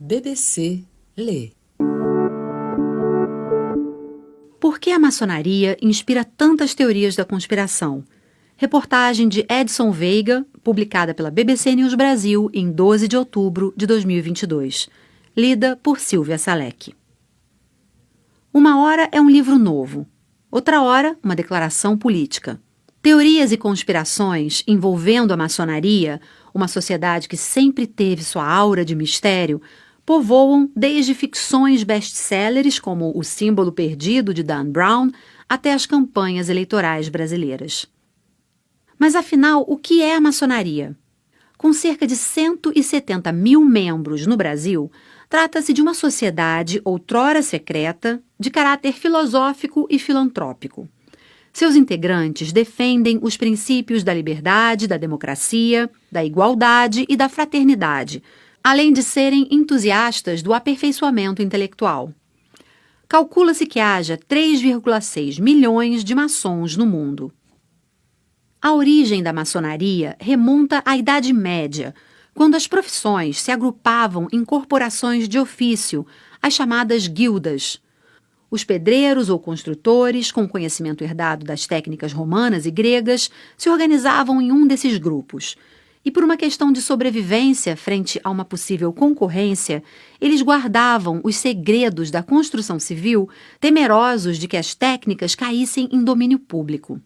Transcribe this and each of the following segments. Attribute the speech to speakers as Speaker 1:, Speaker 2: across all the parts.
Speaker 1: BBC Lê.
Speaker 2: Por que a maçonaria inspira tantas teorias da conspiração? Reportagem de Edson Veiga, publicada pela BBC News Brasil em 12 de outubro de 2022. Lida por Silvia Salek. Uma hora é um livro novo, outra hora uma declaração política. Teorias e conspirações envolvendo a maçonaria, uma sociedade que sempre teve sua aura de mistério, povoam desde ficções best-sellers como O Símbolo Perdido de Dan Brown até as campanhas eleitorais brasileiras. Mas afinal, o que é a maçonaria? Com cerca de 170 mil membros no Brasil, trata-se de uma sociedade outrora secreta, de caráter filosófico e filantrópico. Seus integrantes defendem os princípios da liberdade, da democracia, da igualdade e da fraternidade, além de serem entusiastas do aperfeiçoamento intelectual. Calcula-se que haja 3,6 milhões de maçons no mundo. A origem da maçonaria remonta à Idade Média, quando as profissões se agrupavam em corporações de ofício, as chamadas guildas. Os pedreiros ou construtores, com conhecimento herdado das técnicas romanas e gregas, se organizavam em um desses grupos. E por uma questão de sobrevivência frente a uma possível concorrência, eles guardavam os segredos da construção civil, temerosos de que as técnicas caíssem em domínio público.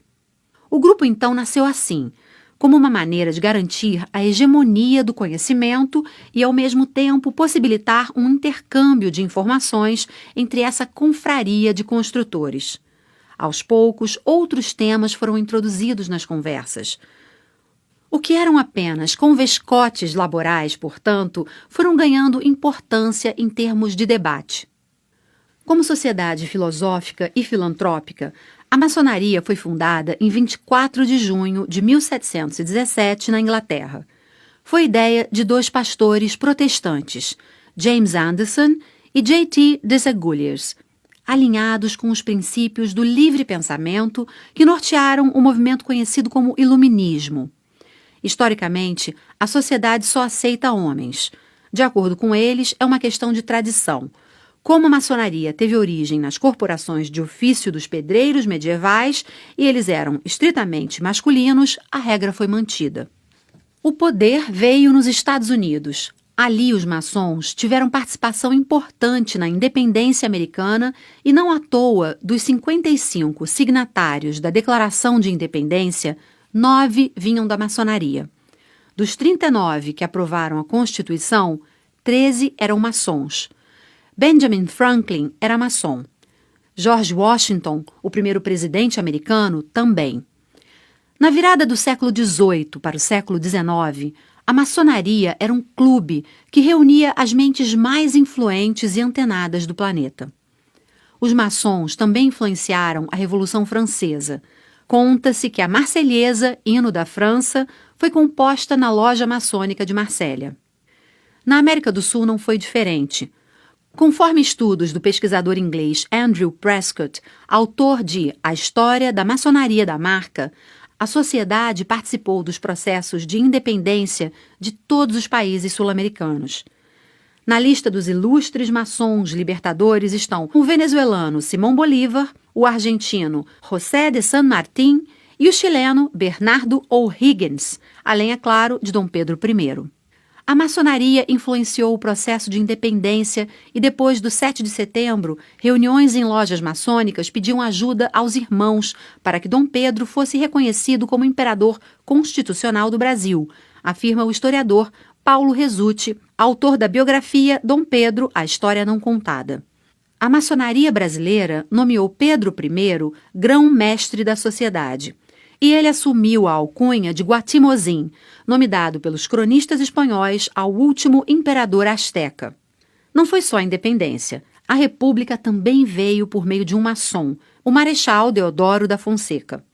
Speaker 2: O grupo então nasceu assim, como uma maneira de garantir a hegemonia do conhecimento e, ao mesmo tempo, possibilitar um intercâmbio de informações entre essa confraria de construtores. Aos poucos, outros temas foram introduzidos nas conversas. O que eram apenas convescotes laborais, portanto, foram ganhando importância em termos de debate. Como sociedade filosófica e filantrópica, a maçonaria foi fundada em 24 de junho de 1717 na Inglaterra. Foi ideia de dois pastores protestantes, James Anderson e J.T. Desaguliers, alinhados com os princípios do livre pensamento que nortearam o movimento conhecido como Iluminismo. Historicamente, a sociedade só aceita homens. De acordo com eles, é uma questão de tradição. Como a maçonaria teve origem nas corporações de ofício dos pedreiros medievais e eles eram estritamente masculinos, a regra foi mantida. O poder veio nos Estados Unidos. Ali, os maçons tiveram participação importante na independência americana e não à toa, dos 55 signatários da Declaração de Independência, 9 vinham da maçonaria. Dos 39 que aprovaram a Constituição, 13 eram maçons. Benjamin Franklin era maçom. George Washington, o primeiro presidente americano, também. Na virada do século XVIII para o século XIX, a maçonaria era um clube que reunia as mentes mais influentes e antenadas do planeta. Os maçons também influenciaram a Revolução Francesa. Conta-se que a Marselhesa, hino da França, foi composta na loja maçônica de Marsella. Na América do Sul não foi diferente. Conforme estudos do pesquisador inglês Andrew Prescott, autor de A História da Maçonaria da Marca, a sociedade participou dos processos de independência de todos os países sul-americanos. Na lista dos ilustres maçons libertadores estão o venezuelano Simón Bolívar, o argentino José de San Martín e o chileno Bernardo O'Higgins, além, é claro, de Dom Pedro I. A maçonaria influenciou o processo de independência e, depois do 7 de setembro, reuniões em lojas maçônicas pediam ajuda aos irmãos para que Dom Pedro fosse reconhecido como imperador constitucional do Brasil, afirma o historiador Paulo Resutti, autor da biografia Dom Pedro, a História Não Contada. A maçonaria brasileira nomeou Pedro I grão-mestre da sociedade. E ele assumiu a alcunha de Guatimozin, nome dado pelos cronistas espanhóis ao último imperador asteca. Não foi só a independência. A república também veio por meio de um maçom, o Marechal Deodoro da Fonseca.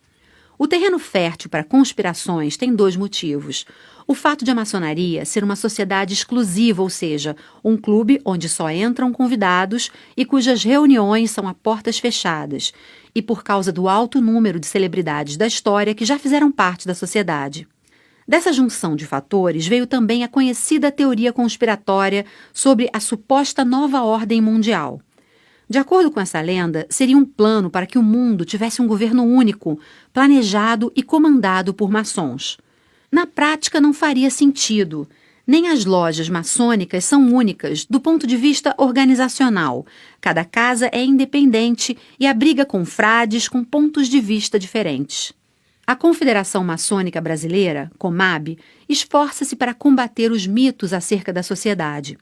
Speaker 2: O terreno fértil para conspirações tem dois motivos. O fato de a maçonaria ser uma sociedade exclusiva, ou seja, um clube onde só entram convidados e cujas reuniões são a portas fechadas, e por causa do alto número de celebridades da história que já fizeram parte da sociedade. Dessa junção de fatores veio também a conhecida teoria conspiratória sobre a suposta nova ordem mundial. De acordo com essa lenda, seria um plano para que o mundo tivesse um governo único, planejado e comandado por maçons. Na prática, não faria sentido. Nem as lojas maçônicas são únicas do ponto de vista organizacional. Cada casa é independente e abriga confrades com pontos de vista diferentes. A Confederação Maçônica Brasileira, COMAB, esforça-se para combater os mitos acerca da sociedade.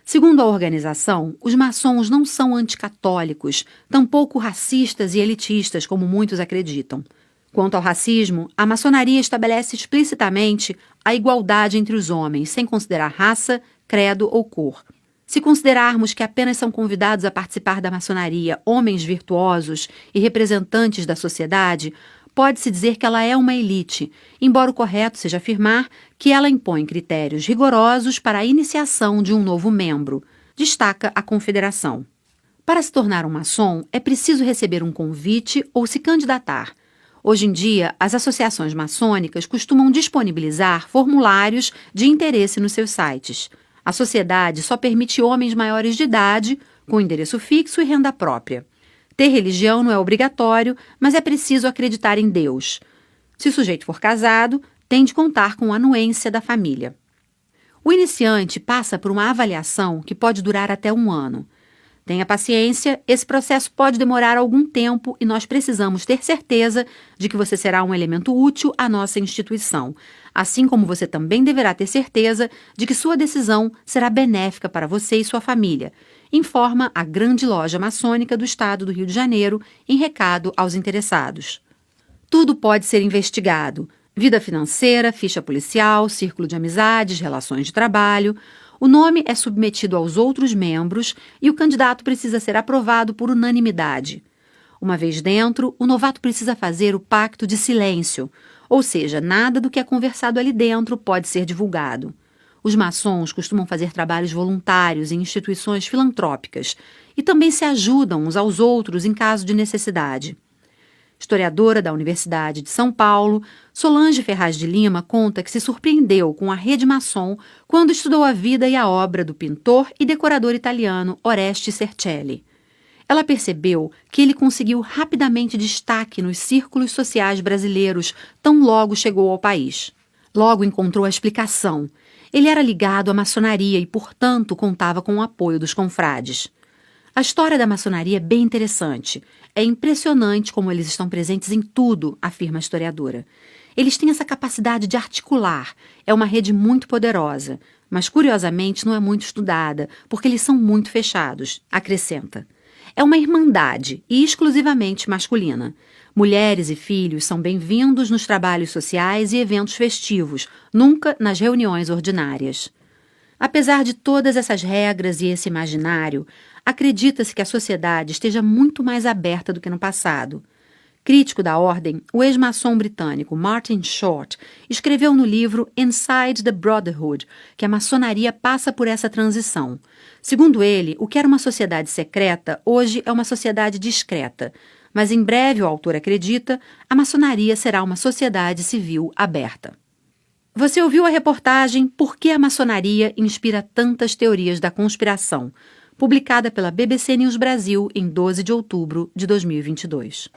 Speaker 2: Segundo a organização, os maçons não são anticatólicos, tampouco racistas e elitistas, como muitos acreditam. Quanto ao racismo, a maçonaria estabelece explicitamente a igualdade entre os homens, sem considerar raça, credo ou cor. Se considerarmos que apenas são convidados a participar da maçonaria homens virtuosos e representantes da sociedade, pode-se dizer que ela é uma elite, embora o correto seja afirmar que ela impõe critérios rigorosos para a iniciação de um novo membro, destaca a Confederação. Para se tornar um maçom, é preciso receber um convite ou se candidatar. Hoje em dia, as associações maçônicas costumam disponibilizar formulários de interesse nos seus sites. A sociedade só permite homens maiores de idade, com endereço fixo e renda própria. Ter religião não é obrigatório, mas é preciso acreditar em Deus. Se o sujeito for casado, tem de contar com a anuência da família. O iniciante passa por uma avaliação que pode durar até 1 ano. Tenha paciência, esse processo pode demorar algum tempo e nós precisamos ter certeza de que você será um elemento útil à nossa instituição, assim como você também deverá ter certeza de que sua decisão será benéfica para você e sua família, informa a Grande Loja Maçônica do Estado do Rio de Janeiro em recado aos interessados. Tudo pode ser investigado: vida financeira, ficha policial, círculo de amizades, relações de trabalho. O nome é submetido aos outros membros e o candidato precisa ser aprovado por unanimidade. Uma vez dentro, o novato precisa fazer o pacto de silêncio, ou seja, nada do que é conversado ali dentro pode ser divulgado. Os maçons costumam fazer trabalhos voluntários em instituições filantrópicas e também se ajudam uns aos outros em caso de necessidade. Historiadora da Universidade de São Paulo, Solange Ferraz de Lima conta que se surpreendeu com a rede maçom quando estudou a vida e a obra do pintor e decorador italiano Oreste Sercelli. Ela percebeu que ele conseguiu rapidamente destaque nos círculos sociais brasileiros tão logo chegou ao país. Logo encontrou a explicação. Ele era ligado à maçonaria e, portanto, contava com o apoio dos confrades. A história da maçonaria é bem interessante. É impressionante como eles estão presentes em tudo, afirma a historiadora. Eles têm essa capacidade de articular. É uma rede muito poderosa, mas curiosamente não é muito estudada, porque eles são muito fechados, acrescenta. É uma irmandade e exclusivamente masculina. Mulheres e filhos são bem-vindos nos trabalhos sociais e eventos festivos, nunca nas reuniões ordinárias. Apesar de todas essas regras e esse imaginário, acredita-se que a sociedade esteja muito mais aberta do que no passado. Crítico da ordem, o ex-maçom britânico Martin Short escreveu no livro Inside the Brotherhood que a maçonaria passa por essa transição. Segundo ele, o que era uma sociedade secreta, hoje é uma sociedade discreta. Mas em breve, o autor acredita, a maçonaria será uma sociedade civil aberta. Você ouviu a reportagem Por que a maçonaria inspira tantas teorias da conspiração, publicada pela BBC News Brasil em 12 de outubro de 2022.